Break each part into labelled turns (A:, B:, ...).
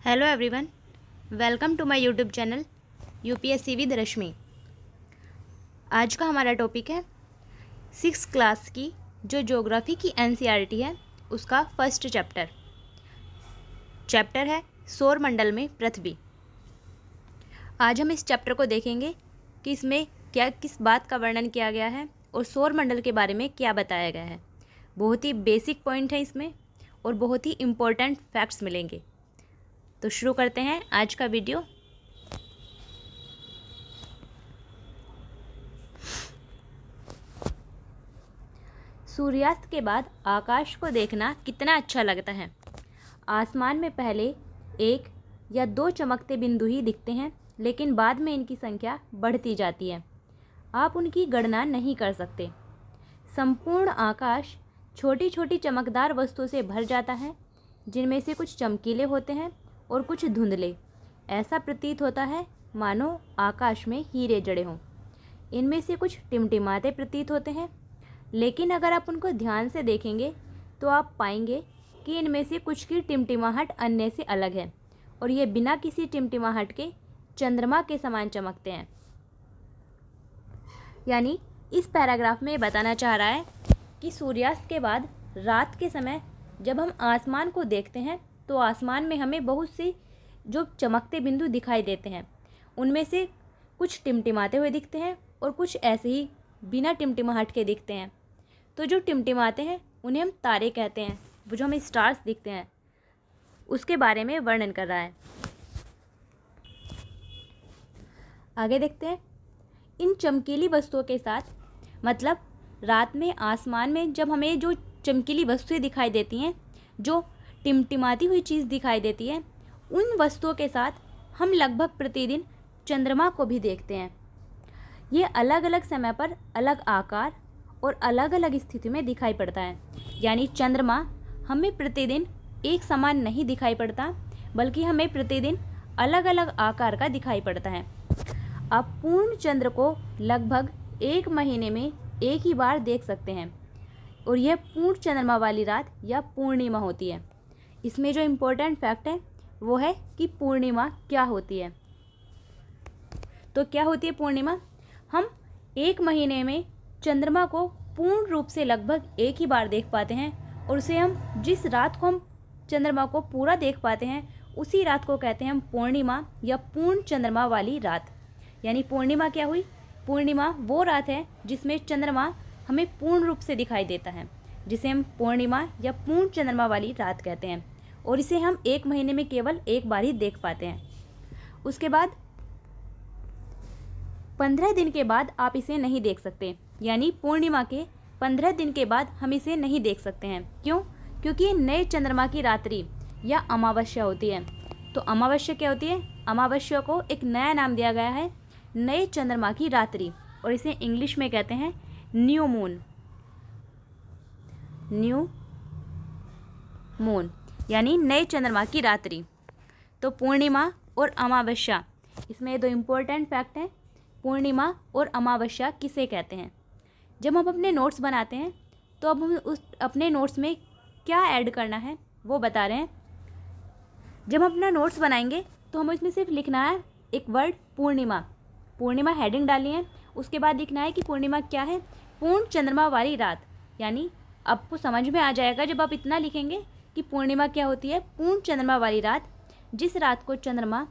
A: Hello everyone, welcome to my YouTube channel UPSC with Rashmi. आज का हमारा टॉपिक है 6th क्लास की जो ज्योग्राफी की एनसीईआरटी है उसका फर्स्ट चैप्टर है सौर मंडल में पृथ्वी। आज हम इस चैप्टर को देखेंगे कि इसमें किस बात का वर्णन किया गया है और सौर मंडल के बारे में क्या बताया गया है। बहुत ही बेसिक पॉइंट है इसमें और बहुत ही इम्पोर्टेंट फैक्ट्स मिलेंगे। तो शुरू करते हैं आज का वीडियो। सूर्यास्त के बाद आकाश को देखना कितना अच्छा लगता है। आसमान में पहले एक या दो चमकते बिंदु ही दिखते हैं, लेकिन बाद में इनकी संख्या बढ़ती जाती है। आप उनकी गणना नहीं कर सकते। संपूर्ण आकाश छोटी छोटी चमकदार वस्तुओं से भर जाता है, जिनमें से कुछ चमकीले होते हैं और कुछ धुंधले। ऐसा प्रतीत होता है मानो आकाश में हीरे जड़े हों। इनमें से कुछ टिमटिमाते प्रतीत होते हैं, लेकिन अगर आप उनको ध्यान से देखेंगे तो आप पाएंगे कि इनमें से कुछ की टिमटिमाहट अन्य से अलग है और ये बिना किसी टिमटिमाहट के चंद्रमा के समान चमकते हैं। यानी इस पैराग्राफ में ये बताना चाह रहा है कि सूर्यास्त के बाद रात के समय जब हम आसमान को देखते हैं तो आसमान में हमें बहुत सी जो चमकते बिंदु दिखाई देते हैं। उनमें से कुछ टिमटिमाते हुए दिखते हैं और कुछ ऐसे ही बिना टिमटिमाहट के दिखते हैं। तो जो टिमटिमाते हैं उन्हें हम तारे कहते हैं। वो जो हमें स्टार्स दिखते हैं उसके बारे में वर्णन कर रहा है। आगे देखते हैं। इन चमकीली वस्तुओं के साथ मतलब रात में आसमान में जब हमें जो चमकीली वस्तुएं दिखाई देती हैं, जो टिमटिमाती हुई चीज़ दिखाई देती है, उन वस्तुओं के साथ हम लगभग प्रतिदिन चंद्रमा को भी देखते हैं। ये अलग अलग समय पर अलग आकार और अलग अलग स्थिति में दिखाई पड़ता है। यानी चंद्रमा हमें प्रतिदिन एक समान नहीं दिखाई पड़ता, बल्कि हमें प्रतिदिन अलग अलग आकार का दिखाई पड़ता है। आप पूर्ण चंद्र को लगभग 1 महीने में एक ही बार देख सकते हैं और यह पूर्ण चंद्रमा वाली रात या पूर्णिमा होती है। इसमें जो इम्पोर्टेंट फैक्ट है वो है कि पूर्णिमा क्या होती है। तो क्या होती है पूर्णिमा? हम 1 महीने में चंद्रमा को पूर्ण रूप से लगभग एक ही बार देख पाते हैं और उसे हम जिस रात को हम चंद्रमा को पूरा देख पाते हैं उसी रात को कहते हैं हम पूर्णिमा या पूर्ण चंद्रमा वाली रात। यानी पूर्णिमा क्या हुई? पूर्णिमा वो रात है जिसमें चंद्रमा हमें पूर्ण रूप से दिखाई देता है, जिसे हम पूर्णिमा या पूर्ण चंद्रमा वाली रात कहते हैं और इसे हम 1 महीने में केवल एक बार ही देख पाते हैं। उसके बाद 15 दिन के बाद आप इसे नहीं देख सकते। यानी पूर्णिमा के 15 दिन के बाद हम इसे नहीं देख सकते हैं। क्यों? क्योंकि ये नए चंद्रमा की रात्रि या अमावस्या होती है। तो अमावस्या क्या होती है? अमावस्या को एक नया नाम दिया गया है, नए चंद्रमा की रात्रि, और इसे इंग्लिश में कहते हैं न्यू मून यानी नए चंद्रमा की रात्रि। तो पूर्णिमा और अमावस्या, इसमें 2 इम्पोर्टेंट फैक्ट हैं। पूर्णिमा और अमावस्या किसे कहते हैं? जब हम अपने नोट्स बनाते हैं तो अब हम उस अपने नोट्स में क्या ऐड करना है वो बता रहे हैं। जब हम अपना नोट्स बनाएंगे तो हमें इसमें सिर्फ लिखना है एक वर्ड पूर्णिमा हेडिंग डाली है। उसके बाद लिखना है कि पूर्णिमा क्या है? पूर्ण चंद्रमा वाली रात। यानी आपको समझ में आ जाएगा जब आप इतना लिखेंगे कि पूर्णिमा क्या होती है? पूर्ण चंद्रमा वाली रात। जिस रात को चंद्रमा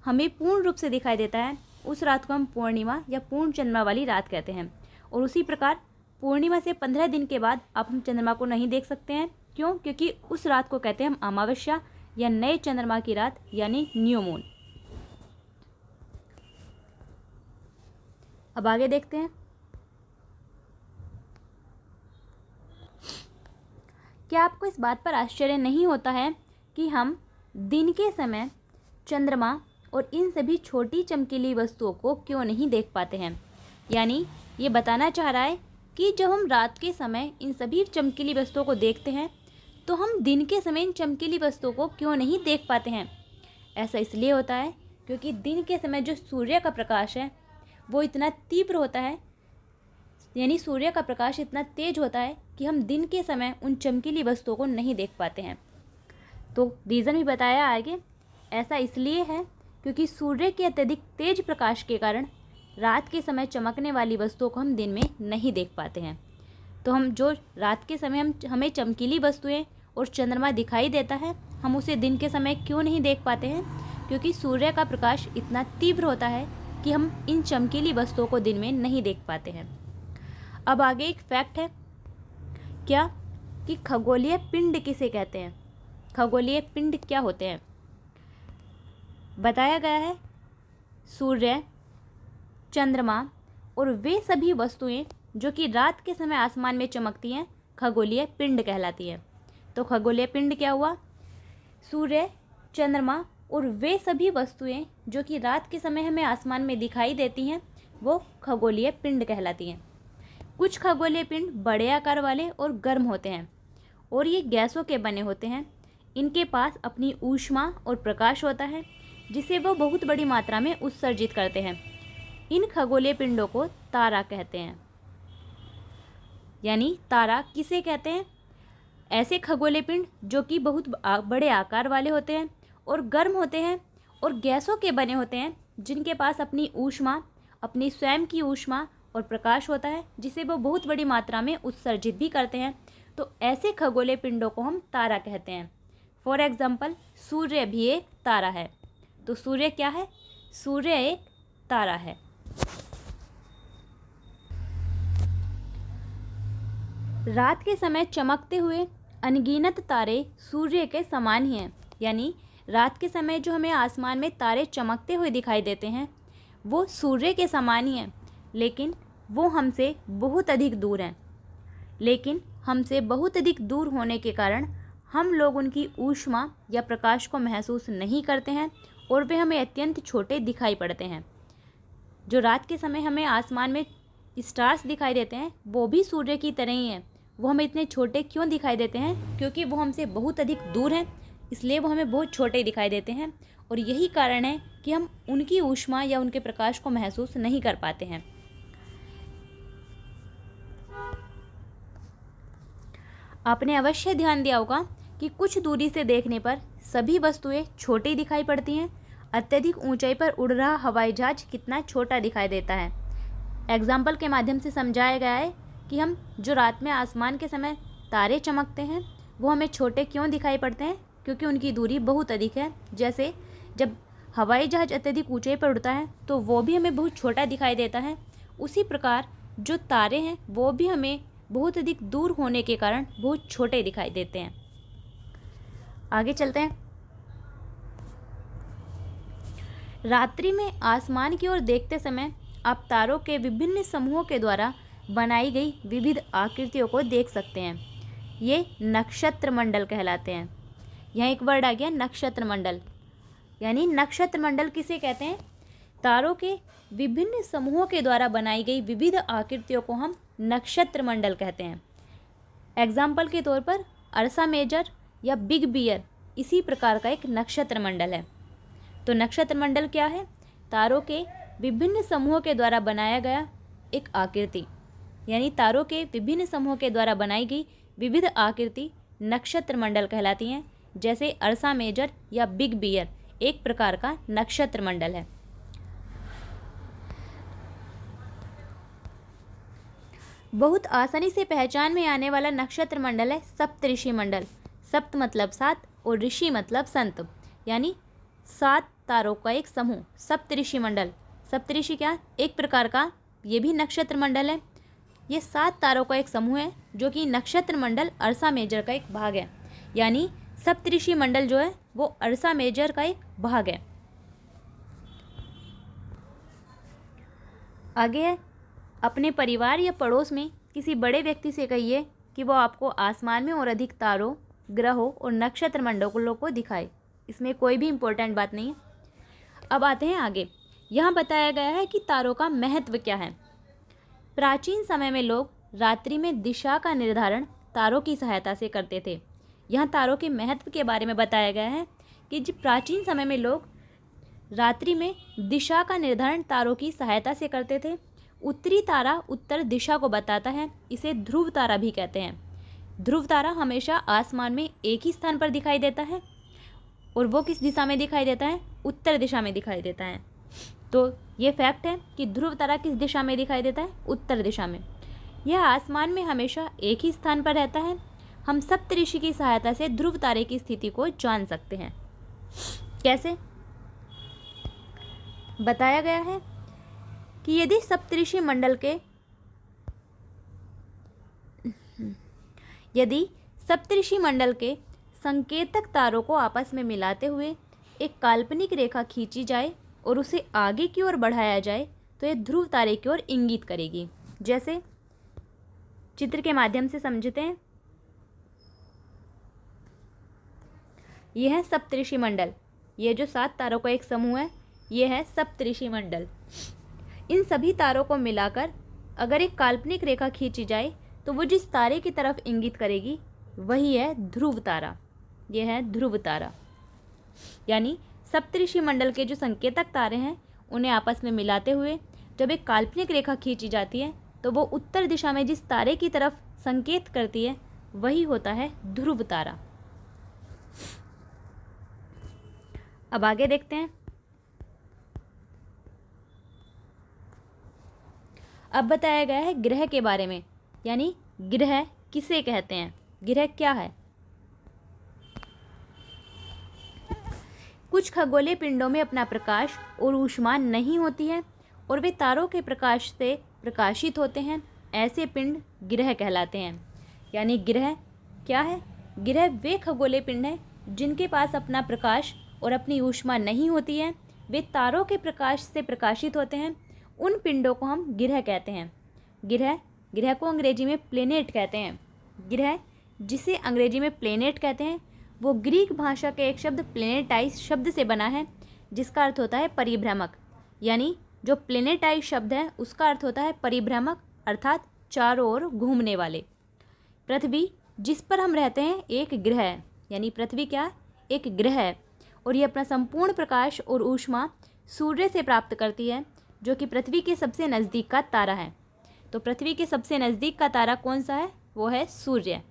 A: हमें पूर्ण रूप से दिखाई देता है उस रात को हम पूर्णिमा या पूर्ण चंद्रमा वाली रात कहते हैं। और उसी प्रकार पूर्णिमा से 15 दिन के बाद आप हम चंद्रमा को नहीं देख सकते हैं। क्यों? क्योंकि उस रात को कहते हैं हम अमावस्या या नए चंद्रमा की रात यानी न्यू मून। अब आगे देखते हैं। क्या आपको इस बात पर आश्चर्य नहीं होता है कि हम दिन के समय चंद्रमा और इन सभी छोटी चमकीली वस्तुओं को क्यों नहीं देख पाते हैं? यानी ये बताना चाह रहा है कि जब हम रात के समय इन सभी चमकीली वस्तुओं को देखते हैं तो हम दिन के समय इन चमकीली वस्तुओं को क्यों नहीं देख पाते हैं? ऐसा इसलिए होता है क्योंकि दिन के समय जो सूर्य का प्रकाश है वो इतना तीव्र होता है, यानी सूर्य का प्रकाश इतना तेज होता है कि हम दिन के समय उन चमकीली वस्तुओं को नहीं देख पाते हैं। तो रीज़न भी बताया आगे ऐसा इसलिए है क्योंकि सूर्य के अत्यधिक तेज प्रकाश के कारण रात के समय चमकने वाली वस्तुओं को हम दिन में नहीं देख पाते हैं। तो हम जो रात के समय हमें चमकीली वस्तुएं और चंद्रमा दिखाई देता है, हम उसे दिन के समय क्यों नहीं देख पाते हैं? क्योंकि सूर्य का प्रकाश इतना तीव्र होता है कि हम इन चमकीली वस्तुओं को दिन में नहीं देख पाते हैं। अब आगे एक फैक्ट है, क्या कि खगोलीय पिंड किसे कहते हैं? खगोलीय पिंड क्या होते हैं? बताया गया है सूर्य, चंद्रमा और वे सभी वस्तुएं जो कि रात के समय आसमान में चमकती हैं खगोलीय पिंड कहलाती हैं। तो खगोलीय पिंड क्या हुआ? सूर्य, चंद्रमा और वे सभी वस्तुएं जो कि रात के समय हमें आसमान में दिखाई देती हैं वो खगोलीय पिंड कहलाती हैं। कुछ खगोलीय पिंड बड़े आकार वाले और गर्म होते हैं और ये गैसों के बने होते हैं। इनके पास अपनी ऊष्मा और प्रकाश होता है जिसे वो बहुत बड़ी मात्रा में उत्सर्जित करते हैं। इन खगोलीय पिंडों को तारा कहते हैं। यानी तारा किसे कहते हैं? ऐसे खगोलीय पिंड जो कि बहुत बड़े आकार वाले होते हैं और गर्म होते हैं और गैसों के बने होते हैं, जिनके पास अपनी ऊष्मा, अपनी स्वयं की ऊष्मा और प्रकाश होता है जिसे वो बहुत बड़ी मात्रा में उत्सर्जित भी करते हैं। तो ऐसे खगोलीय पिंडों को हम तारा कहते हैं। फॉर एग्जाम्पल, सूर्य भी एक तारा है। तो सूर्य क्या है? सूर्य एक तारा है। रात के समय चमकते हुए अनगिनत तारे सूर्य के समान ही हैं। यानी रात के समय जो हमें आसमान में तारे चमकते हुए दिखाई देते हैं वो सूर्य के समान ही हैं, लेकिन वो हमसे बहुत अधिक दूर हैं। लेकिन हमसे बहुत अधिक दूर होने के कारण हम लोग उनकी ऊष्मा या प्रकाश को महसूस नहीं करते हैं और वे हमें अत्यंत छोटे दिखाई पड़ते हैं। जो रात के समय हमें आसमान में स्टार्स दिखाई देते हैं वो भी सूर्य की तरह ही हैं। वो हमें इतने छोटे क्यों दिखाई देते हैं? क्योंकि वो हमसे बहुत अधिक दूर हैं, इसलिए वो हमें बहुत छोटे दिखाई देते हैं और यही कारण है कि हम उनकी ऊष्मा या उनके प्रकाश को महसूस नहीं कर पाते हैं। आपने अवश्य ध्यान दिया होगा कि कुछ दूरी से देखने पर सभी वस्तुएं छोटी दिखाई पड़ती हैं। अत्यधिक ऊंचाई पर उड़ रहा हवाई जहाज कितना छोटा दिखाई देता है। एग्जाम्पल के माध्यम से समझाया गया है कि हम जो रात में आसमान के समय तारे चमकते हैं वो हमें छोटे क्यों दिखाई पड़ते हैं? क्योंकि उनकी दूरी बहुत अधिक है। जैसे जब हवाई जहाज अत्यधिक ऊंचाई पर उड़ता है तो वो भी हमें बहुत छोटा दिखाई देता है। उसी प्रकार जो तारे हैं वो भी हमें बहुत अधिक दूर होने के कारण बहुत छोटे दिखाई देते हैं। आगे चलते हैं। रात्रि में आसमान की ओर देखते समय आप तारों के विभिन्न समूहों के द्वारा बनाई गई विविध आकृतियों को देख सकते हैं। ये नक्षत्र मंडल कहलाते हैं। यहाँ एक वर्ड आ गया, नक्षत्र मंडल। यानी नक्षत्र मंडल किसे कहते हैं? तारों के विभिन्न समूहों के द्वारा बनाई गई विविध आकृतियों को हम नक्षत्र मंडल कहते हैं। एग्जाम्पल के तौर पर अर्सा मेजर या बिग बियर इसी प्रकार का एक नक्षत्र मंडल है। तो नक्षत्र मंडल क्या है? तारों के विभिन्न समूहों के द्वारा बनाया गया एक आकृति। यानी तारों के विभिन्न समूहों के द्वारा बनाई गई विविध आकृति नक्षत्र मंडल कहलाती हैं। जैसे अर्सा मेजर या बिग बियर एक प्रकार का नक्षत्र मंडल है। बहुत आसानी से पहचान में आने वाला नक्षत्र मंडल है सप्तऋषि मंडल। सप्त मतलब 7 और ऋषि मतलब संत, यानी 7 तारों का एक समूह सप्तऋषि मंडल। सप्तऋषि क्या? एक प्रकार का ये भी नक्षत्र मंडल है। ये 7 तारों का एक समूह है जो कि नक्षत्र मंडल अर्सा मेजर का एक भाग है। यानी सप्तऋषि मंडल जो है वो अर्सा मेजर का एक भाग है। आगे है, अपने परिवार या पड़ोस में किसी बड़े व्यक्ति से कहिए कि वो आपको आसमान में और अधिक तारों, ग्रहों और नक्षत्र मंडलों को दिखाए। इसमें कोई भी इम्पोर्टेंट बात नहीं है। अब आते हैं आगे। यहाँ बताया गया है कि तारों का महत्व क्या है। प्राचीन समय में लोग रात्रि में दिशा का निर्धारण तारों की सहायता से करते थे। यहाँ तारों के महत्व के बारे में बताया गया है कि जब प्राचीन समय में लोग रात्रि में दिशा का निर्धारण तारों की सहायता से करते थे। उत्तरी तारा उत्तर दिशा को बताता है, इसे ध्रुव तारा भी कहते हैं। ध्रुव तारा हमेशा आसमान में एक ही स्थान पर दिखाई देता है और वो किस दिशा में दिखाई देता है? उत्तर दिशा में दिखाई देता है। तो ये फैक्ट है कि ध्रुव तारा किस दिशा में दिखाई देता है? उत्तर दिशा में। यह आसमान में हमेशा एक ही स्थान पर रहता है। हम सप्तऋषि की सहायता से ध्रुव तारे की स्थिति को जान सकते हैं। कैसे? बताया गया है कि यदि सप्तऋषि मंडल के संकेतक तारों को आपस में मिलाते हुए एक काल्पनिक रेखा खींची जाए और उसे आगे की ओर बढ़ाया जाए तो यह ध्रुव तारे की ओर इंगित करेगी। जैसे चित्र के माध्यम से समझते हैं। यह है सप्तऋषि मंडल। ये जो 7 तारों का एक समूह है, यह है सप्तऋषि मंडल। इन सभी तारों को मिलाकर अगर एक काल्पनिक रेखा खींची जाए तो वो जिस तारे की तरफ इंगित करेगी वही है ध्रुव तारा। यह है ध्रुव तारा। यानी सप्तऋषि मंडल के जो संकेतक तारे हैं उन्हें आपस में मिलाते हुए जब एक काल्पनिक रेखा खींची जाती है तो वो उत्तर दिशा में जिस तारे की तरफ संकेत करती है वही होता है ध्रुव तारा। अब आगे देखते हैं। अब बताया गया है ग्रह के बारे में, यानी ग्रह किसे कहते हैं, ग्रह क्या है। कुछ खगोलीय पिंडों में अपना प्रकाश और ऊष्मा नहीं होती है और वे तारों के प्रकाश से प्रकाशित होते हैं। ऐसे पिंड ग्रह कहलाते हैं। यानी ग्रह क्या है? ग्रह वे खगोलीय पिंड हैं जिनके पास अपना प्रकाश और अपनी ऊष्मा नहीं होती है, वे तारों के प्रकाश से प्रकाशित होते हैं। उन पिंडों को हम ग्रह कहते हैं। ग्रह को अंग्रेजी में प्लेनेट कहते हैं। ग्रह जिसे अंग्रेजी में प्लेनेट कहते हैं वो ग्रीक भाषा के एक शब्द प्लेनेटाइज शब्द से बना है जिसका अर्थ होता है परिभ्रामक। यानी जो प्लेनेटाइज शब्द है उसका अर्थ होता है परिभ्रामक, अर्थात चारों ओर घूमने वाले। पृथ्वी जिस पर हम रहते हैं एक ग्रह है। यानी पृथ्वी क्या? एक ग्रह है और ये अपना संपूर्ण प्रकाश और ऊष्मा सूर्य से प्राप्त करती है जो कि पृथ्वी के सबसे नज़दीक का तारा है। तो पृथ्वी के सबसे नज़दीक का तारा कौन सा है? वो है सूर्य।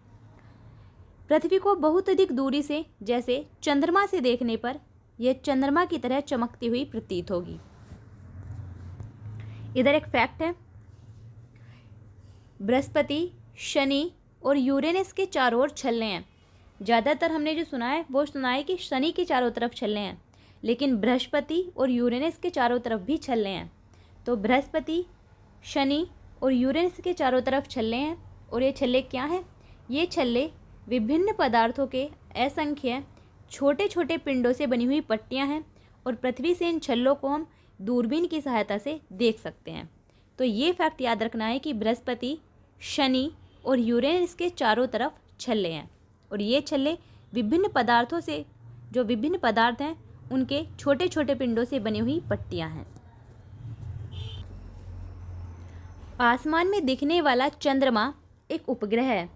A: पृथ्वी को बहुत अधिक दूरी से जैसे चंद्रमा से देखने पर यह चंद्रमा की तरह चमकती हुई प्रतीत होगी। इधर एक फैक्ट है, बृहस्पति, शनि और यूरेनस के चारों ओर छल्ले हैं। ज़्यादातर हमने जो सुना है वो सुना है कि शनि के चारों तरफ छल्ले हैं, लेकिन बृहस्पति और यूरेनस के चारों तरफ भी छल्ले हैं। तो बृहस्पति, शनि और यूरेनस के चारों तरफ छल्ले हैं। और ये छल्ले क्या हैं? ये छल्ले विभिन्न पदार्थों के असंख्य छोटे छोटे पिंडों से बनी हुई पट्टियां हैं और पृथ्वी से इन छल्लों को हम दूरबीन की सहायता से देख सकते हैं। तो ये फैक्ट याद रखना है कि बृहस्पति, शनि और यूरेनस के चारों तरफ छल्ले हैं और ये छल्ले विभिन्न पदार्थों से, जो विभिन्न पदार्थ हैं उनके छोटे छोटे पिंडों से बनी हुई पट्टियां हैं। आसमान में दिखने वाला चंद्रमा एक उपग्रह है।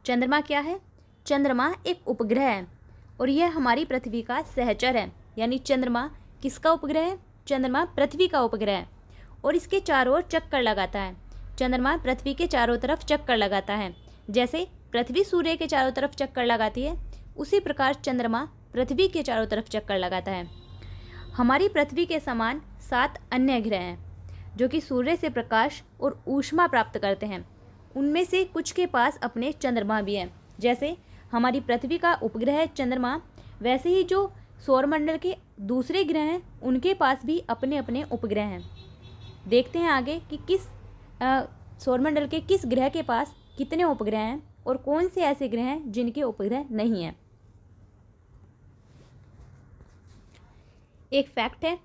A: चंद्रमा क्या है? चंद्रमा एक उपग्रह है और यह हमारी पृथ्वी का सहचर है। यानी चंद्रमा किसका उपग्रह है? चंद्रमा पृथ्वी का उपग्रह है और इसके चारों ओर चक्कर लगाता है। चंद्रमा पृथ्वी के चारों तरफ चक्कर लगाता है। जैसे पृथ्वी सूर्य के चारों तरफ चक्कर लगाती है, उसी प्रकार चंद्रमा पृथ्वी के चारों तरफ चक्कर लगाता है। हमारी पृथ्वी के समान 7 अन्य ग्रह हैं जो कि सूर्य से प्रकाश और ऊष्मा प्राप्त करते हैं। उनमें से कुछ के पास अपने चंद्रमा भी हैं। जैसे हमारी पृथ्वी का उपग्रह है चंद्रमा, वैसे ही जो सौरमंडल के दूसरे ग्रह हैं उनके पास भी अपने अपने उपग्रह हैं। देखते हैं आगे कि किस सौरमंडल के किस ग्रह के पास कितने उपग्रह हैं और कौन से ऐसे ग्रह हैं जिनके उपग्रह नहीं हैं। एक फैक्ट है,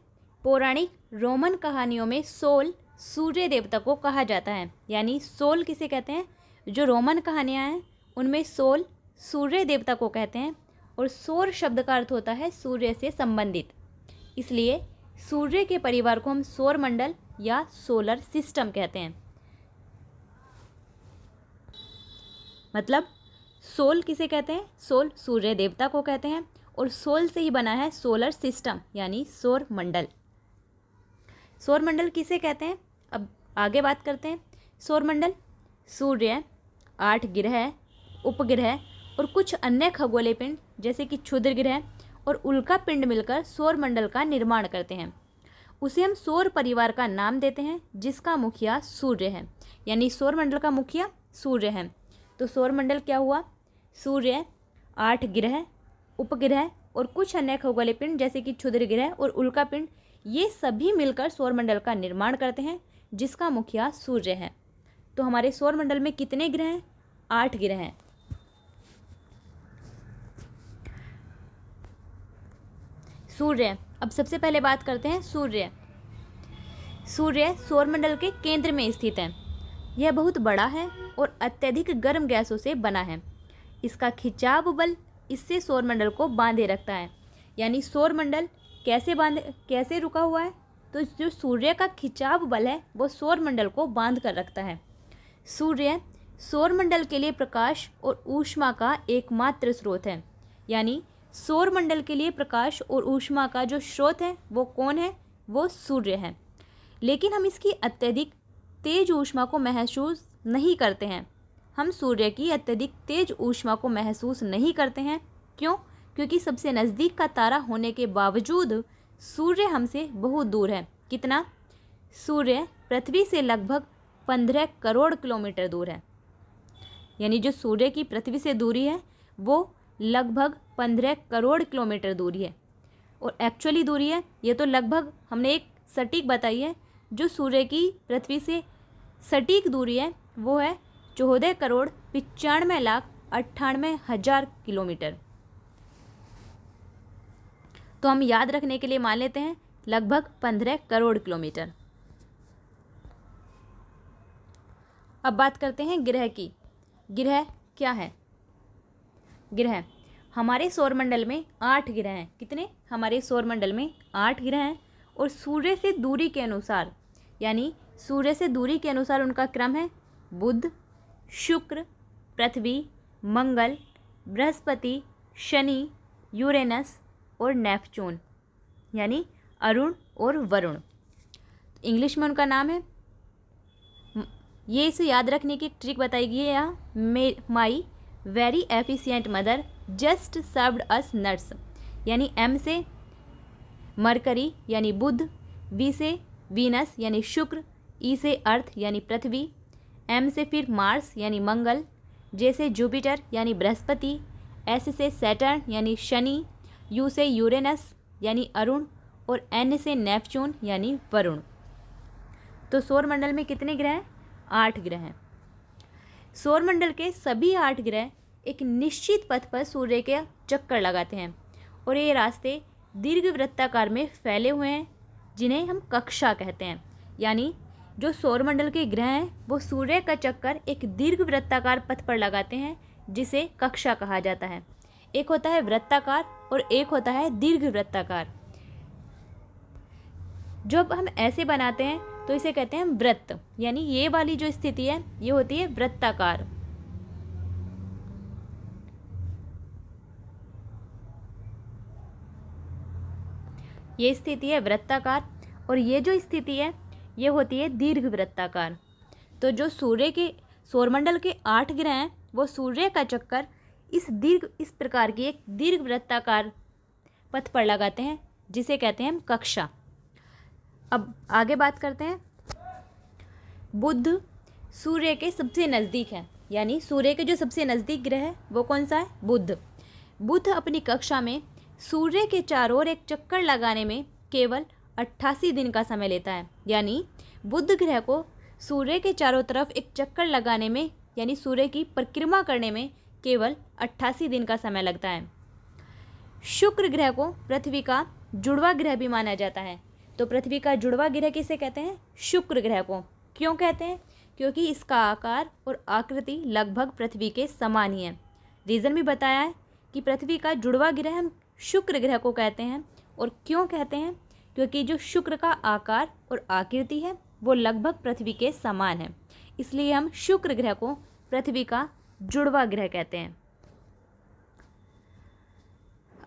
A: पौराणिक रोमन कहानियों में सोल सूर्य देवता को कहा जाता है। यानी सोल किसे कहते हैं? जो रोमन कहानियाँ हैं उनमें सोल सूर्य देवता को कहते हैं और सौर शब्द का अर्थ होता है सूर्य से संबंधित। इसलिए सूर्य के परिवार को हम सौर मंडल या सोलर सिस्टम कहते हैं। मतलब सोल किसे कहते हैं? सोल सूर्य देवता को कहते हैं और सोल से ही बना है सोलर सिस्टम यानी सौर मंडल। सौर मंडल किसे कहते हैं? अब आगे बात करते हैं। सौर मंडल सूर्य, 8 ग्रह, उपग्रह और कुछ अन्य खगोलीय पिंड जैसे कि क्षुद्र ग्रह और उल्का पिंड मिलकर सौर मंडल का निर्माण करते हैं। उसे हम सौर परिवार का नाम देते हैं, जिसका मुखिया सूर्य है। यानी सौर मंडल का मुखिया सूर्य है। तो सौर मंडल क्या हुआ? सूर्य, 8 ग्रह, उपग्रह और कुछ अन्य खगोलीय पिंड जैसे कि क्षुद्र ग्रह और उल्का पिंड, ये सभी मिलकर सौर मंडल का निर्माण करते हैं, जिसका मुखिया सूर्य है। तो हमारे सौर मंडल में कितने ग्रह हैं? 8 ग्रह हैं। सूर्य, अब सबसे पहले बात करते हैं सूर्य। सूर्य सौरमंडल के केंद्र में स्थित है। यह बहुत बड़ा है और अत्यधिक गर्म गैसों से बना है। इसका खिंचाव बल इससे सौरमंडल को बांधे रखता है। यानी सौरमंडल कैसे रुका हुआ है? तो जो सूर्य का खिंचाव बल है वो सौरमंडल को बांध कर रखता है। सूर्य सौरमंडल के लिए प्रकाश और ऊष्मा का एकमात्र स्रोत है। यानी सौरमंडल के लिए प्रकाश और ऊष्मा का जो स्रोत है वो कौन है? वो सूर्य है। लेकिन हम इसकी अत्यधिक तेज ऊष्मा को महसूस नहीं करते हैं। हम सूर्य की अत्यधिक तेज ऊष्मा को महसूस नहीं करते हैं। क्यों? क्योंकि सबसे नज़दीक का तारा होने के बावजूद सूर्य हमसे बहुत दूर है। कितना? सूर्य पृथ्वी से लगभग 15 करोड़ किलोमीटर दूर है। यानी जो सूर्य की पृथ्वी से दूरी है वो लगभग 15 करोड़ किलोमीटर दूरी है। और एक्चुअली दूरी है ये तो लगभग हमने एक सटीक बताई है। जो सूर्य की पृथ्वी से सटीक दूरी है वो है 14 करोड़ 95 लाख 98 हज़ार किलोमीटर। तो हम याद रखने के लिए मान लेते हैं लगभग 15 करोड़ किलोमीटर। अब बात करते हैं ग्रह की। ग्रह क्या है? ग्रह, हमारे सौरमंडल में 8 ग्रह हैं। कितने? हमारे सौरमंडल में 8 ग्रह हैं। और सूर्य से दूरी के अनुसार, यानी सूर्य से दूरी के अनुसार उनका क्रम है बुध, शुक्र, पृथ्वी, मंगल, बृहस्पति, शनि, यूरेनस और नेपच्यून, यानी अरुण और वरुण। इंग्लिश में उनका नाम है। ये इसे याद रखने की ट्रिक बताई गई है यहाँ। My very efficient mother just served us nuts. यानी एम से मरकरी यानी बुध, वी से वीनस यानी शुक्र, ई से अर्थ यानी पृथ्वी, एम से फिर मार्स यानी मंगल, जे से जुपिटर यानी बृहस्पति, एस से सैटर्न यानी शनि, यू से यूरेनस यानी अरुण और एन से नेपच्यून यानी वरुण। तो सौरमंडल में कितने ग्रह हैं? 8 ग्रह हैं। सौरमंडल के सभी 8 ग्रह एक निश्चित पथ पर सूर्य के चक्कर लगाते हैं और ये रास्ते दीर्घवृत्ताकार में फैले हुए हैं, जिन्हें हम कक्षा कहते हैं। यानी जो सौरमंडल के ग्रह हैं वो सूर्य का चक्कर एक दीर्घवृत्ताकार पथ पर लगाते हैं, जिसे कक्षा कहा जाता है। एक होता है वृत्ताकार और एक होता है दीर्घवृत्ताकार। जब हम ऐसे बनाते हैं तो इसे कहते हैं वृत्त। यानी ये वाली जो स्थिति है ये होती है वृत्ताकार। ये स्थिति है वृत्ताकार और ये जो स्थिति है ये होती है दीर्घवृत्ताकार। तो जो सूर्य के सौरमंडल के 8 ग्रह हैं वो सूर्य का चक्कर इस प्रकार की एक दीर्घवृत्ताकार पथ पर लगाते हैं, जिसे कहते हैं हम कक्षा। अब आगे बात करते हैं। बुध सूर्य के सबसे नज़दीक है। यानी सूर्य के जो सबसे नज़दीक ग्रह है वो कौन सा है? बुध। बुध अपनी कक्षा में सूर्य के चारों ओर एक चक्कर लगाने में केवल 88 दिन का समय लेता है। यानी बुध ग्रह को सूर्य के चारों तरफ एक चक्कर लगाने में, यानी सूर्य की परिक्रमा करने में केवल 88 दिन का समय लगता है। शुक्र ग्रह को पृथ्वी का जुड़वा ग्रह भी माना जाता है। तो पृथ्वी का जुड़वा ग्रह किसे कहते हैं? शुक्र ग्रह को। क्यों कहते हैं? क्योंकि इसका आकार और आकृति लगभग पृथ्वी के समान ही है। रीज़न भी बताया है कि पृथ्वी का जुड़वा ग्रह हम शुक्र ग्रह को कहते हैं। और क्यों कहते हैं? क्योंकि जो शुक्र का आकार और आकृति है वो लगभग पृथ्वी के समान है, इसलिए हम शुक्र ग्रह को पृथ्वी का जुड़वा ग्रह कहते हैं।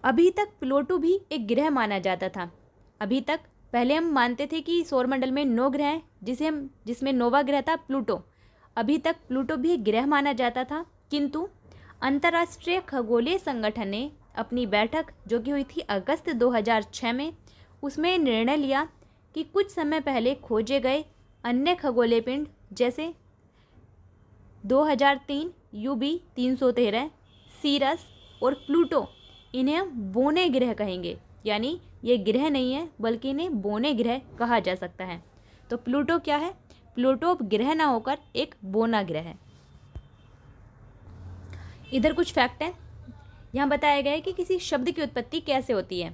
A: अभी तक प्लूटो भी एक ग्रह माना जाता था। अभी तक पहले हम मानते थे कि सौरमंडल में 9 ग्रह हैं, जिसमें 9वां ग्रह था प्लूटो। अभी तक प्लूटो भी एक ग्रह माना जाता था, किंतु अंतर्राष्ट्रीय खगोलीय संगठन ने अपनी बैठक जो कि हुई थी अगस्त 2006 में, उसमें निर्णय लिया कि कुछ समय पहले खोजे गए अन्य खगोलीय पिंड जैसे 2003 UB 313, सीरस और प्लूटो, इन्हें हम बोने ग्रह कहेंगे। यानी ये ग्रह नहीं है बल्कि इन्हें बोने ग्रह कहा जा सकता है। तो प्लूटो क्या है? प्लूटो ग्रह ना होकर एक बोना ग्रह है। इधर कुछ फैक्ट है। यहाँ बताया गया है कि किसी शब्द की उत्पत्ति कैसे होती है।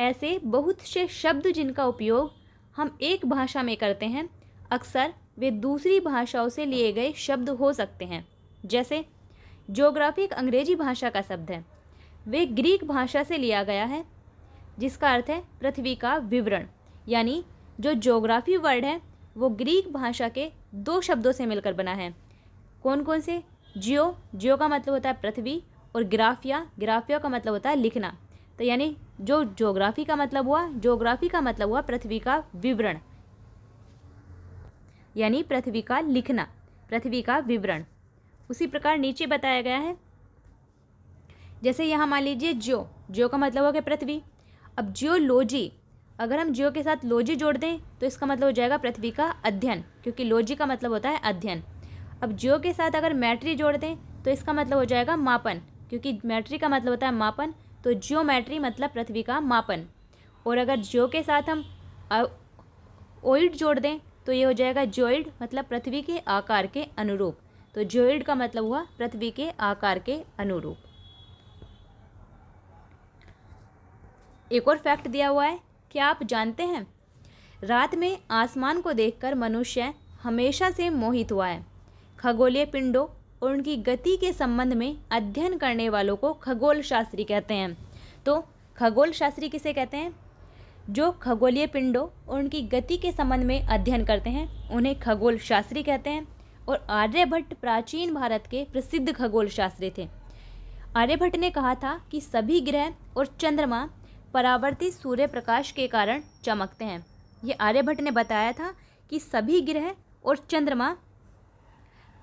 A: ऐसे बहुत से शब्द जिनका उपयोग हम एक भाषा में करते हैं, अक्सर वे दूसरी भाषाओं से लिए गए शब्द हो सकते हैं। जैसे ज्योग्राफी एक अंग्रेजी भाषा का शब्द है, वे ग्रीक भाषा से लिया गया है, जिसका अर्थ है पृथ्वी का विवरण। यानी जो ज्योग्राफी वर्ड है वो ग्रीक भाषा के 2 शब्दों से मिलकर बना है। कौन कौन से? जियो का मतलब होता है पृथ्वी, और ग्राफिया का मतलब होता है लिखना। तो यानी जो ज्योग्राफी का मतलब हुआ पृथ्वी का विवरण, यानी पृथ्वी का लिखना, पृथ्वी का विवरण। उसी प्रकार नीचे बताया गया है, जैसे यहाँ मान लीजिए जियो का मतलब हो गया पृथ्वी। अब जियोलॉजी, अगर हम जियो के साथ लॉजी जोड़ दें तो इसका मतलब हो जाएगा पृथ्वी का अध्ययन, क्योंकि लॉजी का मतलब होता है अध्ययन। अब जियो के साथ अगर मैट्री जोड़ दें तो इसका मतलब हो जाएगा मापन, क्योंकि मैट्री का मतलब होता है मापन, तो जियोमेट्री मतलब पृथ्वी का मापन। और अगर जियो के साथ हम ओइड जोड़ दें तो ये हो जाएगा जियोइड, मतलब पृथ्वी के आकार के अनुरूप। तो जियोइड का मतलब हुआ पृथ्वी के आकार के अनुरूप। एक और फैक्ट दिया हुआ है, क्या आप जानते हैं रात में आसमान को देखकर मनुष्य हमेशा से मोहित हुआ है। खगोलीय पिंडों और उनकी गति के संबंध में अध्ययन करने वालों को खगोल शास्त्री कहते हैं। तो खगोल शास्त्री किसे कहते हैं? जो खगोलीय पिंडों और उनकी गति के संबंध में अध्ययन करते हैं उन्हें खगोल शास्त्री कहते हैं। और आर्यभट्ट प्राचीन भारत के प्रसिद्ध खगोल शास्त्री थे। आर्यभट्ट ने कहा था कि सभी ग्रह और चंद्रमा परावर्तित सूर्य प्रकाश के कारण चमकते हैं। ये आर्यभट्ट ने बताया था कि सभी ग्रह और चंद्रमा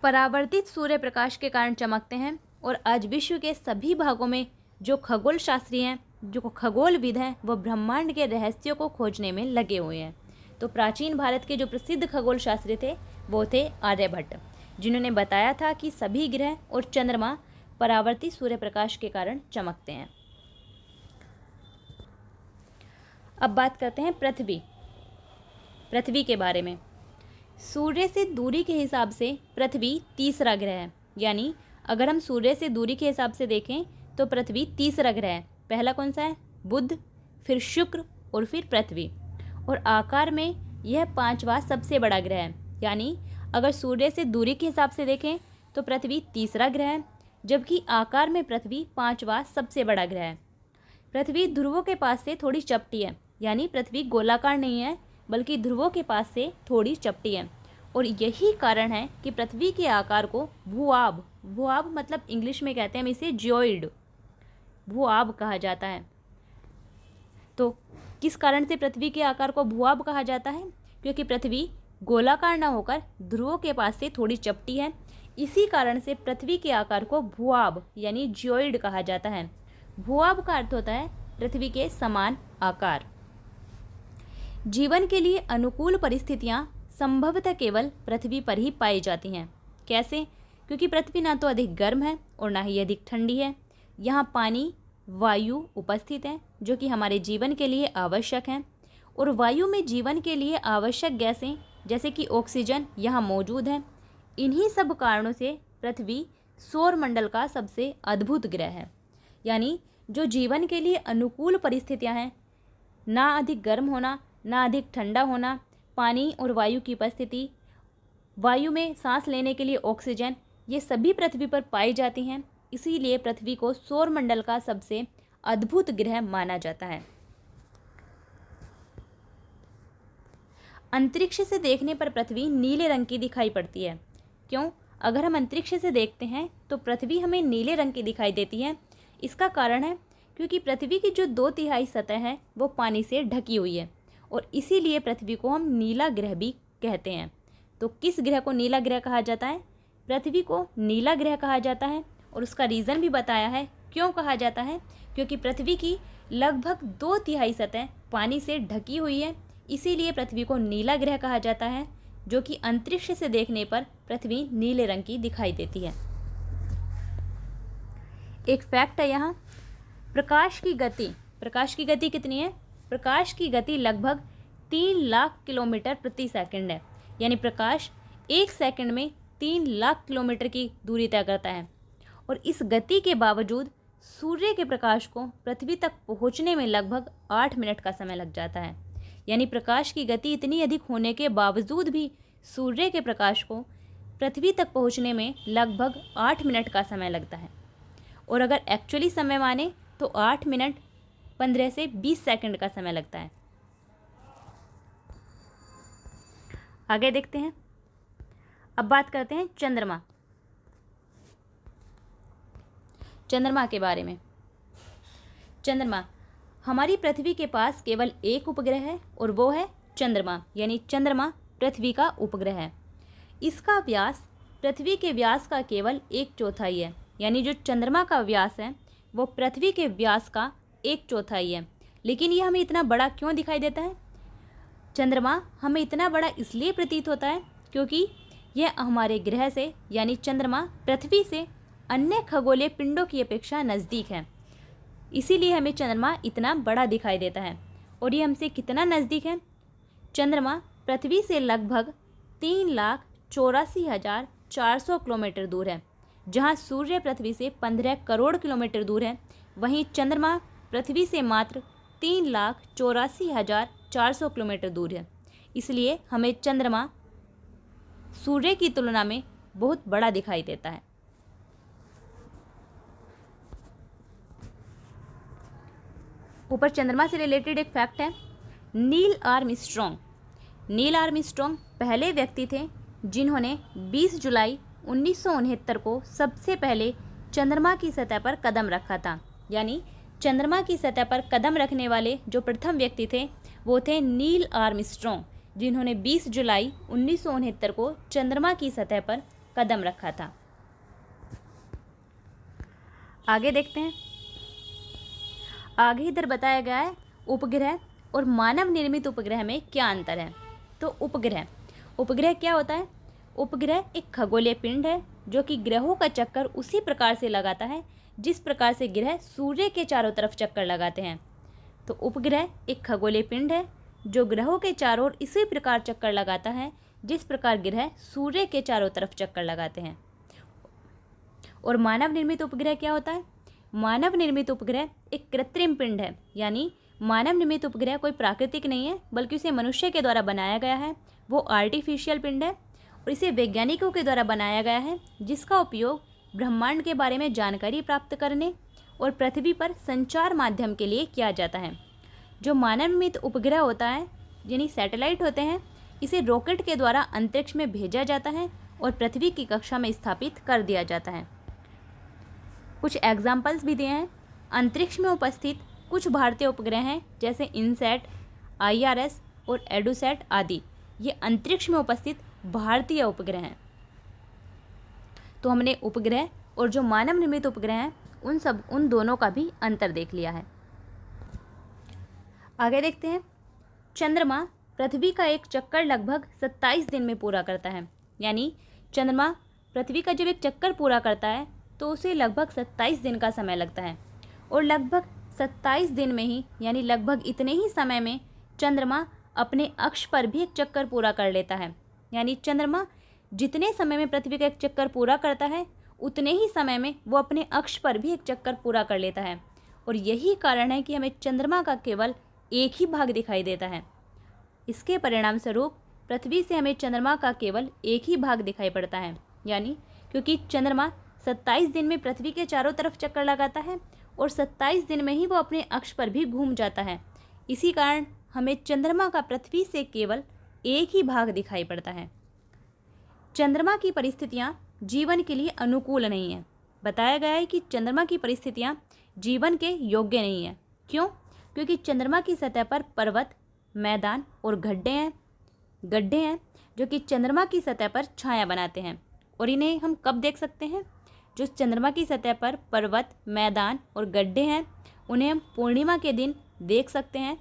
A: परावर्तित सूर्य प्रकाश के कारण चमकते हैं। और आज विश्व के सभी भागों में जो खगोल शास्त्री हैं, जो खगोलविद हैं, वो ब्रह्मांड के रहस्यों को खोजने में लगे हुए हैं। तो प्राचीन भारत के जो प्रसिद्ध खगोल शास्त्री थे वो थे आर्यभट्ट, जिन्होंने बताया था कि सभी ग्रह और चंद्रमा परावर्तित सूर्य प्रकाश के कारण चमकते हैं। अब बात करते हैं पृथ्वी के बारे में। सूर्य से दूरी के हिसाब से पृथ्वी तीसरा ग्रह है। यानी अगर हम सूर्य से दूरी के हिसाब से देखें तो पृथ्वी तीसरा ग्रह है। पहला कौन सा है? बुध, फिर शुक्र और फिर पृथ्वी। और आकार में यह 5वां सबसे बड़ा ग्रह है। यानी अगर सूर्य से दूरी के हिसाब से देखें तो पृथ्वी तीसरा ग्रह है, जबकि आकार में पृथ्वी 5वां सबसे बड़ा ग्रह है। पृथ्वी ध्रुवों के पास से थोड़ी चपटी है, यानी पृथ्वी गोलाकार नहीं है बल्कि ध्रुवों के पास से थोड़ी चपटी है। और यही कारण है कि पृथ्वी के आकार को भूआब मतलब इंग्लिश में कहते हैं हम इसे जियोइड, भूआब कहा जाता है। तो किस कारण से पृथ्वी के आकार को भूआब कहा जाता है? क्योंकि पृथ्वी गोलाकार न होकर ध्रुवों के पास से थोड़ी चपटी है। इसी कारण से पृथ्वी के आकार को भूआब यानी जियोइड कहा जाता है। भूआब का अर्थ होता है पृथ्वी के समान आकार। जीवन के लिए अनुकूल परिस्थितियां संभवतः केवल पृथ्वी पर ही पाई जाती हैं। कैसे? क्योंकि पृथ्वी ना तो अधिक गर्म है और ना ही अधिक ठंडी है। यहाँ पानी, वायु उपस्थित है जो कि हमारे जीवन के लिए आवश्यक हैं। और वायु में जीवन के लिए आवश्यक गैसें जैसे कि ऑक्सीजन यहाँ मौजूद है। इन्हीं सब कारणों से पृथ्वी सौरमंडल का सबसे अद्भुत ग्रह है। यानी जो जीवन के लिए अनुकूल परिस्थितियाँ हैं, ना अधिक गर्म होना ना अधिक ठंडा होना, पानी और वायु की उपस्थिति, वायु में सांस लेने के लिए ऑक्सीजन, ये सभी पृथ्वी पर पाई जाती हैं। इसीलिए पृथ्वी को सौरमंडल का सबसे अद्भुत ग्रह माना जाता है। अंतरिक्ष से देखने पर पृथ्वी नीले रंग की दिखाई पड़ती है। क्यों? अगर हम अंतरिक्ष से देखते हैं तो पृथ्वी हमें नीले रंग की दिखाई देती है। इसका कारण है क्योंकि पृथ्वी की जो 2/3 सतह है वो पानी से ढकी हुई है और इसीलिए पृथ्वी को हम नीला ग्रह भी कहते हैं। तो किस ग्रह को नीला ग्रह कहा जाता है? पृथ्वी को नीला ग्रह कहा जाता है। और उसका रीज़न भी बताया है क्यों कहा जाता है? क्योंकि पृथ्वी की लगभग 2/3 सतह पानी से ढकी हुई है, इसीलिए पृथ्वी को नीला ग्रह कहा जाता है, जो कि अंतरिक्ष से देखने पर पृथ्वी नीले रंग की दिखाई देती है। एक फैक्ट है यहाँ, प्रकाश की गति कितनी है? प्रकाश की गति लगभग 3 लाख किलोमीटर प्रति सेकंड है, यानी प्रकाश 1 सेकंड में 3 लाख किलोमीटर की दूरी तय करता है। और इस गति के बावजूद सूर्य के प्रकाश को पृथ्वी तक पहुंचने में लगभग 8 मिनट का समय लग जाता है। यानी प्रकाश की गति इतनी अधिक होने के बावजूद भी सूर्य के प्रकाश को पृथ्वी तक पहुंचने में लगभग 8 मिनट का समय लगता है। और अगर एक्चुअली समय माने तो 8 मिनट 15 से 20 सेकंड का समय लगता है। आगे देखते हैं। अब बात करते हैं चंद्रमा के बारे में। चंद्रमा, हमारी पृथ्वी के पास केवल एक उपग्रह है और वो है चंद्रमा, यानी चंद्रमा पृथ्वी का उपग्रह है। इसका व्यास पृथ्वी के व्यास का केवल 1/4 है, यानी जो चंद्रमा का व्यास है वो पृथ्वी के व्यास का 1/4 है। लेकिन ये हमें इतना बड़ा क्यों दिखाई देता है? चंद्रमा हमें इतना बड़ा इसलिए प्रतीत होता है क्योंकि यह हमारे ग्रह से, यानी चंद्रमा पृथ्वी से अन्य खगोलीय पिंडों की अपेक्षा नज़दीक है, इसीलिए हमें चंद्रमा इतना बड़ा दिखाई देता है। और ये हमसे कितना नज़दीक है? चंद्रमा पृथ्वी से लगभग 3,84,400 किलोमीटर दूर है। जहाँ सूर्य पृथ्वी से 15 करोड़ किलोमीटर दूर है, वहीं चंद्रमा पृथ्वी से मात्र 3,84,400 किलोमीटर दूर है। इसलिए हमें चंद्रमा सूर्य की तुलना में बहुत बड़ा दिखाई देता है। ऊपर चंद्रमा से रिलेटेड एक फैक्ट है, नील आर्मस्ट्रॉन्ग पहले व्यक्ति थे जिन्होंने 20 जुलाई 1969 को सबसे पहले चंद्रमा की सतह पर कदम रखा था। यानी चंद्रमा की सतह पर कदम रखने वाले जो प्रथम व्यक्ति थे वो थे नील आर्मस्ट्रॉन्ग, जिन्होंने 20 जुलाई 1969 को चंद्रमा की सतह पर कदम रखा था। आगे देखते हैं। आगे इधर बताया गया है उपग्रह और मानव निर्मित उपग्रह में क्या अंतर है। तो उपग्रह क्या होता है? उपग्रह एक खगोलीय पिंड है जो कि ग्रहों का चक्कर उसी प्रकार से लगाता है जिस प्रकार से ग्रह सूर्य के चारों तरफ चक्कर लगाते हैं। तो उपग्रह एक खगोलीय पिंड है जो ग्रहों के चारों ओर इसी प्रकार चक्कर लगाता है जिस प्रकार ग्रह सूर्य के चारों तरफ चक्कर लगाते हैं। और मानव निर्मित उपग्रह क्या होता है? मानव निर्मित उपग्रह एक कृत्रिम पिंड है, यानी मानव निर्मित उपग्रह कोई प्राकृतिक नहीं है बल्कि उसे मनुष्य के द्वारा बनाया गया है। वो आर्टिफिशियल पिंड है और इसे वैज्ञानिकों के द्वारा बनाया गया है, जिसका उपयोग ब्रह्मांड के बारे में जानकारी प्राप्त करने और पृथ्वी पर संचार माध्यम के लिए किया जाता है। जो मानव निर्मित उपग्रह होता है, यानी सैटेलाइट होते हैं, इसे रॉकेट के द्वारा अंतरिक्ष में भेजा जाता है और पृथ्वी की कक्षा में स्थापित कर दिया जाता है। कुछ एग्जाम्पल्स भी दिए हैं। अंतरिक्ष में उपस्थित कुछ भारतीय उपग्रह हैं जैसे इनसैट, IRS और एडुसैट आदि। ये अंतरिक्ष में उपस्थित भारतीय उपग्रह हैं। तो हमने उपग्रह और जो मानव निर्मित उपग्रह हैं उन दोनों का भी अंतर देख लिया है। आगे देखते हैं। चंद्रमा पृथ्वी का एक चक्कर लगभग 27 दिन में पूरा करता है। यानी चंद्रमा पृथ्वी का जब एक चक्कर पूरा करता है तो उसे लगभग 27 दिन का समय लगता है। और लगभग 27 दिन में ही, यानी लगभग इतने ही समय में चंद्रमा अपने अक्ष पर भी एक चक्कर पूरा कर लेता है। यानी चंद्रमा जितने समय में पृथ्वी का एक चक्कर पूरा करता है उतने ही समय में वो अपने अक्ष पर भी एक चक्कर पूरा कर लेता है। और यही कारण है कि हमें चंद्रमा का केवल एक ही भाग दिखाई देता है। इसके परिणाम स्वरूप पृथ्वी से हमें चंद्रमा का केवल एक ही भाग दिखाई पड़ता है। यानी क्योंकि चंद्रमा 27 दिन में पृथ्वी के चारों तरफ चक्कर लगाता है और 27 दिन में ही वो अपने अक्ष पर भी घूम जाता है। इसी कारण हमें चंद्रमा का पृथ्वी से केवल एक ही भाग दिखाई पड़ता है। चंद्रमा की परिस्थितियाँ जीवन के लिए अनुकूल नहीं है। बताया गया है कि चंद्रमा की परिस्थितियाँ जीवन के योग्य नहीं है। क्यों? क्योंकि चंद्रमा की सतह पर पर्वत, मैदान और गड्ढे हैं जो कि चंद्रमा की सतह पर छाया बनाते हैं। और इन्हें हम कब देख सकते हैं? जो चंद्रमा की सतह पर पर्वत, मैदान और गड्ढे हैं उन्हें हम पूर्णिमा के दिन देख सकते हैं।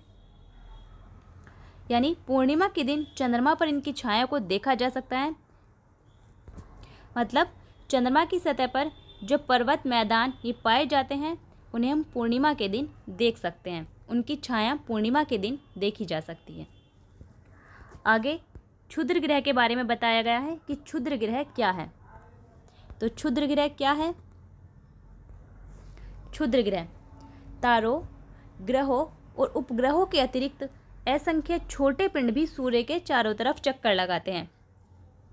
A: यानी पूर्णिमा के दिन चंद्रमा पर इनकी छाया को देखा जा सकता है। मतलब चंद्रमा की सतह पर जो पर्वत, मैदान ये पाए जाते हैं उन्हें हम पूर्णिमा के दिन देख सकते हैं। उनकी छाया पूर्णिमा के दिन देखी जा सकती है। आगे क्षुद्र ग्रह के बारे में बताया गया है कि क्षुद्र ग्रह क्या है। तो क्षुद्र ग्रह क्या है? क्षुद्र ग्रह तारों, ग्रहों और उपग्रहों के अतिरिक्त असंख्य छोटे पिंड भी सूर्य के चारों तरफ चक्कर लगाते हैं।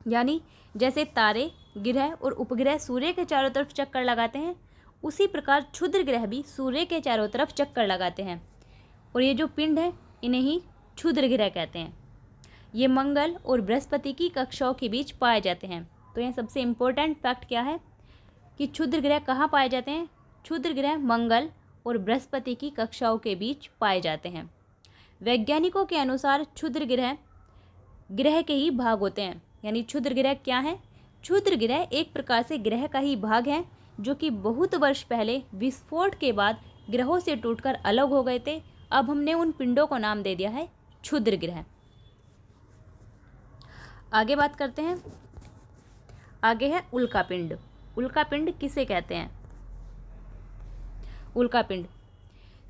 A: यानी जैसे तारे, ग्रह और उपग्रह सूर्य के चारों तरफ चक्कर लगाते हैं, उसी प्रकार क्षुद्र ग्रह भी सूर्य के चारों तरफ चक्कर लगाते हैं। और ये जो पिंड है इन्हें ही क्षुद्र ग्रह कहते हैं। ये मंगल और बृहस्पति की कक्षाओं के बीच पाए जाते हैं। तो यह सबसे इम्पोर्टेंट फैक्ट क्या है कि क्षुद्र ग्रह कहाँ पाए जाते हैं? क्षुद्र ग्रह मंगल और बृहस्पति की कक्षाओं के बीच पाए जाते हैं। वैज्ञानिकों के अनुसार क्षुद्र ग्रह ग्रह के ही भाग होते हैं। यानी क्षुद्र ग्रह क्या है? क्षुद्र ग्रह एक प्रकार से ग्रह का ही भाग है जो कि बहुत वर्ष पहले विस्फोट के बाद ग्रहों से टूटकर अलग हो गए थे। अब हमने उन पिंडों को नाम दे दिया है क्षुद्र ग्रह। आगे बात करते हैं। आगे है उल्कापिंड। उल्कापिंड किसे कहते हैं? उल्कापिंड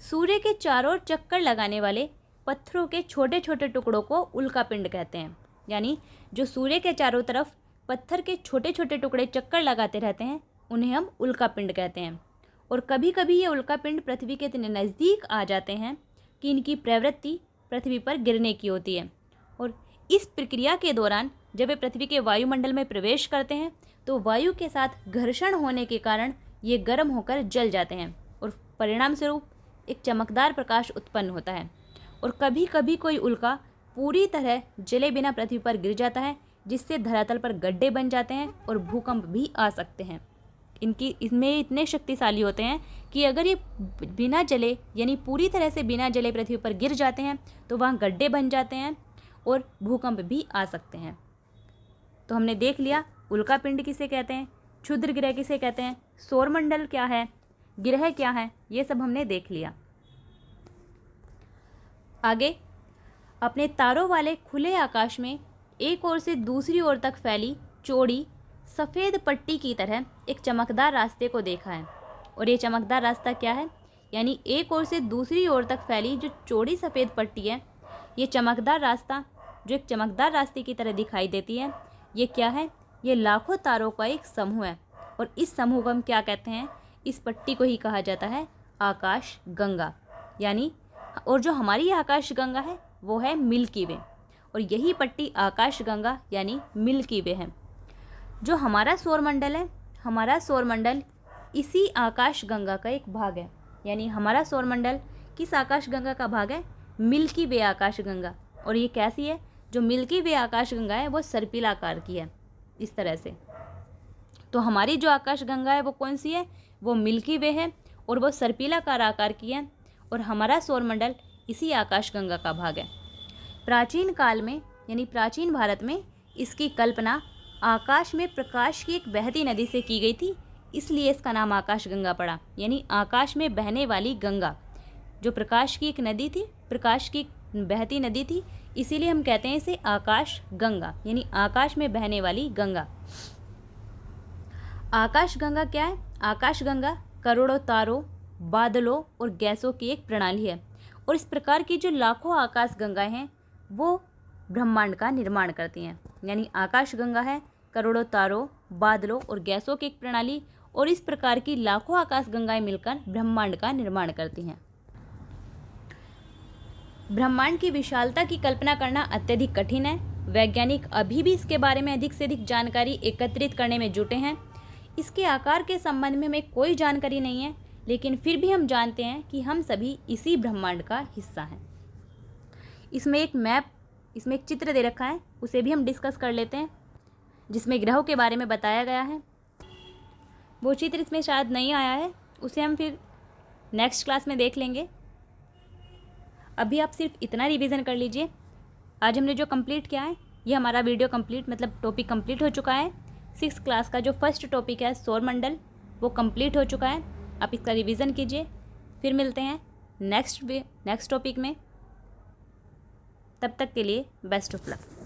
A: सूर्य के चारों ओर चक्कर लगाने वाले पत्थरों के छोटे छोटे टुकड़ों को उल्कापिंड कहते हैं। यानी जो सूर्य के चारों तरफ पत्थर के छोटे छोटे टुकड़े चक्कर लगाते रहते हैं उन्हें हम उल्कापिंड कहते हैं। और कभी कभी ये उल्कापिंड पृथ्वी के इतने नज़दीक आ जाते हैं कि इनकी प्रवृत्ति पृथ्वी पर गिरने की होती है। और इस प्रक्रिया के दौरान जब वे पृथ्वी के वायुमंडल में प्रवेश करते हैं तो वायु के साथ घर्षण होने के कारण ये गर्म होकर जल जाते हैं और परिणाम स्वरूप एक चमकदार प्रकाश उत्पन्न होता है। और कभी कभी कोई उल्का पूरी तरह जले बिना पृथ्वी पर गिर जाता है, जिससे धरातल पर गड्ढे बन जाते हैं और भूकंप भी आ सकते हैं। इसमें इतने शक्तिशाली होते हैं कि अगर ये बिना जले यानी पूरी तरह से बिना जले पृथ्वी पर गिर जाते हैं तो वहाँ गड्ढे बन जाते हैं और भूकंप भी आ सकते हैं। तो हमने देख लिया उल्कापिंड किसे कहते हैं, क्षुद्र ग्रह किसे कहते हैं, सौरमंडल क्या है, ग्रह क्या है, ये सब हमने देख लिया। आगे अपने तारों वाले खुले आकाश में एक ओर से दूसरी ओर तक फैली चौड़ी सफ़ेद पट्टी की तरह एक चमकदार रास्ते को देखा है। और ये चमकदार रास्ता क्या है? यानी एक ओर से दूसरी ओर तक फैली जो चौड़ी सफ़ेद पट्टी है, ये चमकदार रास्ता जो एक चमकदार रास्ते की तरह दिखाई देती है, ये क्या है? ये लाखों तारों का एक समूह है। और इस समूह को हम क्या कहते हैं? इस पट्टी को ही कहा जाता है आकाश गंगा। यानी और जो हमारी आकाश गंगा है वो है मिल्की वे। और यही पट्टी आकाश गंगा यानी मिल्की वे है। जो हमारा सौरमंडल है, हमारा सौरमंडल इसी आकाश गंगा का एक भाग है। यानी हमारा सौरमंडल किस आकाश गंगा का भाग है? मिल्की वे आकाश गंगा। और ये कैसी है? जो मिल्की वे आकाश गंगा है वो सर्पिल आकार की है, इस तरह से। तो हमारी जो आकाश गंगा है वो कौन सी है? वो मिल्की वे है और वो सर्पिलाकार आकार की है। और हमारा सौरमंडल इसी आकाश गंगा का भाग है। प्राचीन काल में यानी प्राचीन भारत में इसकी कल्पना आकाश में प्रकाश की एक बहती नदी से की गई थी, इसलिए इसका नाम आकाश गंगा पड़ा। यानी आकाश में बहने वाली गंगा, जो प्रकाश की एक नदी थी, प्रकाश की बहती नदी थी, इसीलिए हम कहते हैं इसे आकाश गंगा, यानी आकाश में बहने वाली गंगा। आकाश गंगा क्या है? आकाश गंगा करोड़ों तारों, बादलों और गैसों की एक प्रणाली है। और इस प्रकार की जो लाखों आकाश गंगाएं हैं वो ब्रह्मांड का निर्माण करती हैं। यानी आकाश गंगा है करोड़ों तारों, बादलों और गैसों की एक प्रणाली, और इस प्रकार की लाखों आकाश गंगाएं मिलकर ब्रह्मांड का निर्माण करती हैं। ब्रह्मांड की विशालता की कल्पना करना अत्यधिक कठिन है। वैज्ञानिक अभी भी इसके बारे में अधिक से अधिक जानकारी एकत्रित करने में जुटे हैं। इसके आकार के संबंध में हमें कोई जानकारी नहीं है, लेकिन फिर भी हम जानते हैं कि हम सभी इसी ब्रह्मांड का हिस्सा हैं। इसमें एक चित्र दे रखा है, उसे भी हम डिस्कस कर लेते हैं, जिसमें ग्रहों के बारे में बताया गया है। वो चित्र इसमें शायद नहीं आया है, उसे हम फिर नेक्स्ट क्लास में देख लेंगे। अभी आप सिर्फ इतना रिवीजन कर लीजिए। आज हमने जो कंप्लीट किया है, ये हमारा वीडियो कंप्लीट मतलब टॉपिक कंप्लीट हो चुका है। 6th क्लास का जो फर्स्ट टॉपिक है सौरमंडल, वो कंप्लीट हो चुका है। आप इसका रिवीजन कीजिए। फिर मिलते हैं नेक्स्ट टॉपिक में। तब तक के लिए बेस्ट ऑफ लक।